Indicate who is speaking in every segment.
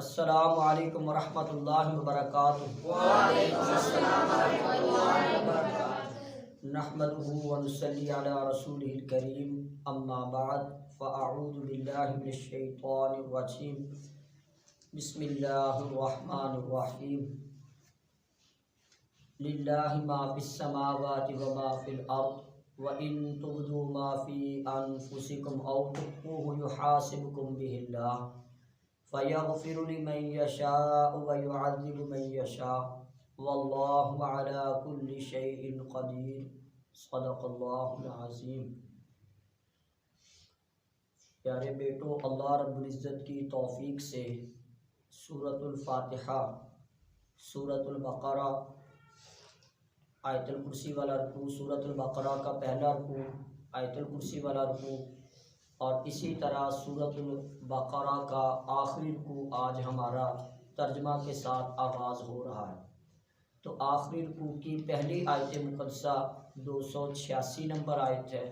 Speaker 1: अस्सलामु अलैकुम वरहमतुल्लाहि वबरकातुहू। नहमदुहु व नुसल्ली अला रसूलिहिल करीम, अम्मा बाद, फ़अऊज़ु बिल्लाहि मिनश शैतानिर रजीम। बिस्मिल्लाहिर रहमानिर रहीम। लिल्लाहि मा फिस समावाति व मा फिल अर्द व इन तुब्दू मा फी अनफुसिकुम औ तुख्फूहु युहासिबुकुम बिहिल्लाह फ़यग़फ़िरु लिमन यशाअ व युअज़्ज़िबु मन यशाअ वल्लाहु अला कुल्लि शैइन क़दीर। सदक़ल्लाहुल अज़ीम। प्यारे बेटो, अल्लाह रब्बुल इज़्ज़त की तौफ़ीक से सूरतुल फ़ातिहा, सूरतुल बक़रा, आयतुल कुर्सी वाला रुकू, सूरतुल बक़रा का पहला रुकू, आयतुल कुर्सी वाला रुकू और इसी तरह सूरतुल बक़रा का आखिरी रुकू आज हमारा तर्जमा के साथ आगाज़ हो रहा है। तो आखिरी रुकू की पहली आयत मुक़द्दसा 286 नंबर आयत है।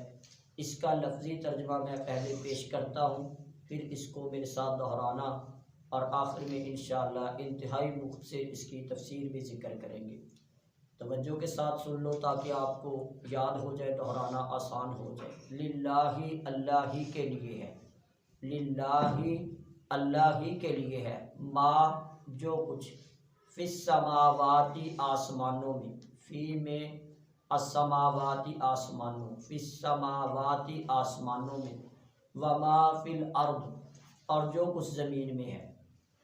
Speaker 1: इसका लफ्ज़ी तर्जमा मैं पहले पेश करता हूँ, फिर इसको मेरे साथ दोहराना और आखिर में इंशाअल्लाह इंतहाई मुख्तसर इसकी तफसीर भी ज़िक्र करेंगे। तवज्जो के साथ सुन लो ताकि आपको याद हो जाए, दोहराना आसान हो जाए। लिल्लाही, अल्लाह ही के लिए है। लिल्लाही, अल्लाह ही के लिए है। माँ, जो कुछ, फिस समावाती, आसमानों में, फ़ी में अस्समावाती, आसमानों, फिस समावाती, आसमानों में, वमा फिल अर्द, और जो कुछ ज़मीन में है।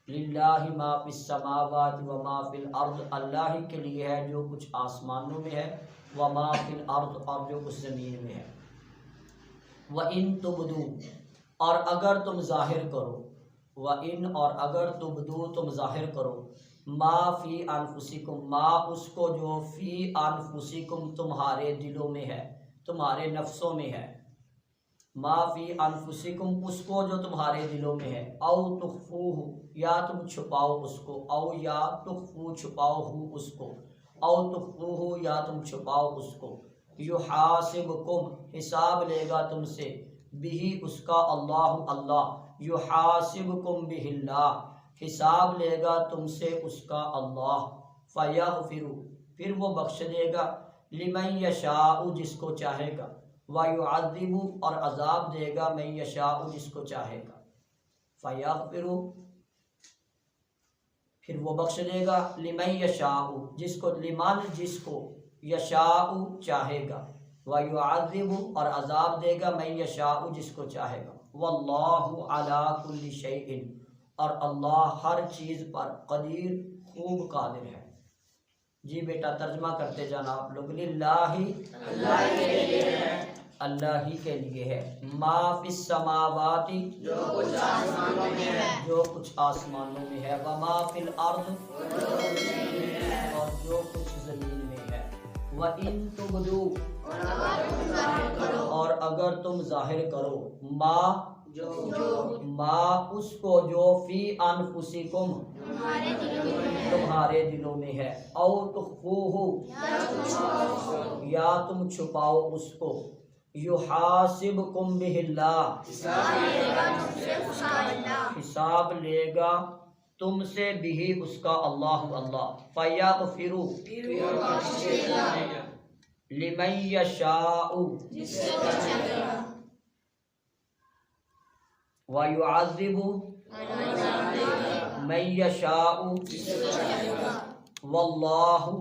Speaker 1: लिल्लाहि मा फिस समावाति व मा फिल अर्द, अल्लाह ही के लिए है जो कुछ आसमानों में है, व मा फिल अर्द, और जो कुछ ज़मीन में है। व इन तुबदू, और अगर तुम ज़ाहिर करो, व इन, और अगर तुबदू, तुम ज़ाहिर करो, मा फ़ी अनफुसिकुम, मा उसको जो, फ़ी अनफुसिकुम, तुम्हारे दिलों में है, तुम्हारे नफ्सों में है। मा फ़ी अनफुसिकुम, उसको जो तुम्हारे दिलों में है। औ तुख्फूहु, या तुम छुपाओ उसको। औ या तुख्फू, छुपाओ हु उसको। औ तुख्फूहु, या तुम छुपाओ उसको। युहासिबुकुम, हिसाब लेगा तुमसे, बिही, उसका, अल्लाह, अल्लाह। युहासिबुकुम बिहिल्लाह, हिसाब लेगा तुमसे उसका अल्लाह। फ़यग़फ़िरु, फिर वो बख्श देगा, लिमन यशाअ, जिसको चाहेगा। व युअज़्ज़िबु, और अज़ाब देगा, मन यशाअ, जिसको चाहेगा। फ़यग़फ़िरु, फिर वो बख्श देगा, लिमन यशाअ, जिसको, लिमन, जिसको, यशाअ, चाहेगा। व युअज़्ज़िबु, और अज़ाब देगा, मन यशाअ, जिसको चाहेगा। वल्लाहु अला कुल्लि शैइन, और अल्लाह हर चीज़ पर कदीर, खूब कादिर है। जी बेटा, तर्जमा करते जाना आप लोग। लिल्लाही, अल्लाह के लिए है, अल्लाह ही के लिए है। मा फिस समावाति, जो कुछ आसमानों में है, जो कुछ आसमानों में है। व मा फिल अर्द, और जो कुछ ज़मीन में है। व इन तुबदू, और अगर तुम ज़ाहिर करो, मा, जो, मा उसको जो, फ़ी अनफुसिकुम, तुम्हारे दिलों में है। औ तुख्फूहु, या तुम छुपाओ उसको। युहासिबुकुम बिहिल्लाह, हिसाब लेगा तुमसे, बिही, उसका, अल्लाह, अल्लाह। फ़यग़फ़िरु, लिमन यशाअ, व युअज़्ज़िबु मन यशाअ वल्लाहु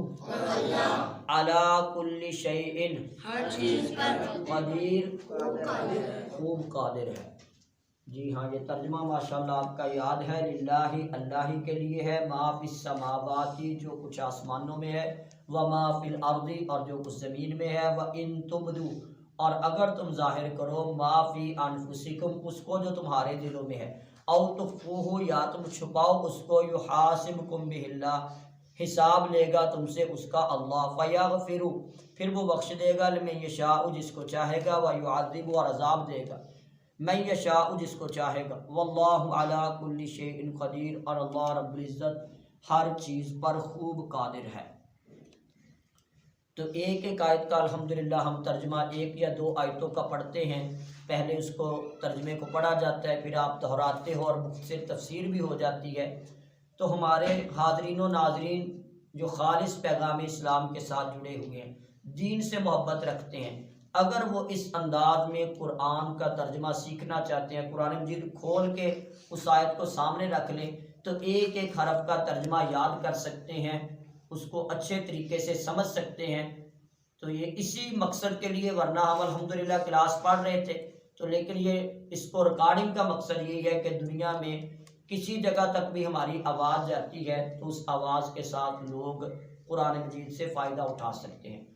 Speaker 1: अला कुल्लि शैइन कदीर, खूब कादिर है। जी हाँ, ये तर्जुमा माशाअल्लाह आपका याद है। लिल्लाही, अल्लाह ही के लिए है। मा फिस समावाति, जो कुछ आसमानों में है। व मा फिल अर्दी, और जो कुछ ज़मीन में है। व इन तुबदू, और अगर तुम ज़ाहिर करो, मा फ़ी अनफुसिकुम, उसको जो तुम्हारे दिलों में है। औ तुख्फूहु, या तुम छुपाओ उसको। युहासिबुकुम बिहिल्लाह, हिसाब लेगा तुमसे उसका अल्लाह। फ़यग़फ़िरु, फिर वो बख्श देगा, लिमन यशाअ, जिसको चाहेगा। व युअज़्ज़िबु, और अज़ाब देगा, मन यशाअ, जिसको चाहेगा। वल्लाहु अला कुल्लि शैइन क़दीर, और अल्लाह रब्बुल इज़्ज़त हर चीज़ पर खूब कादिर है। तो एक एक आयत का अल्हम्दुलिल्लाह हम तर्जमा एक या दो आयतों का पढ़ते हैं। पहले उसको तर्जमे को पढ़ा जाता है, फिर आप दोहराते हो और मुख्तसर तफसीर भी हो जाती है। तो हमारे हाज़रीन व नाज़रीन जो खालिस पैगाम इस्लाम के साथ जुड़े हुए हैं, दीन से मोहब्बत रखते हैं, अगर वो इस अंदाज में कुरान का तर्जमा सीखना चाहते हैं, कुरान मजीद खोल के उस आयत को सामने रख लें तो एक एक हरफ का तर्जमा याद कर सकते हैं, उसको अच्छे तरीके से समझ सकते हैं। तो ये इसी मकसद के लिए, वरना हम अल्हम्दुलिल्लाह क्लास पढ़ रहे थे तो, लेकिन ये इसको रिकॉर्डिंग का मकसद यही है कि दुनिया में किसी जगह तक भी हमारी आवाज़ जाती है तो उस आवाज़ के साथ लोग कुरान मजीद से फ़ायदा उठा सकते हैं।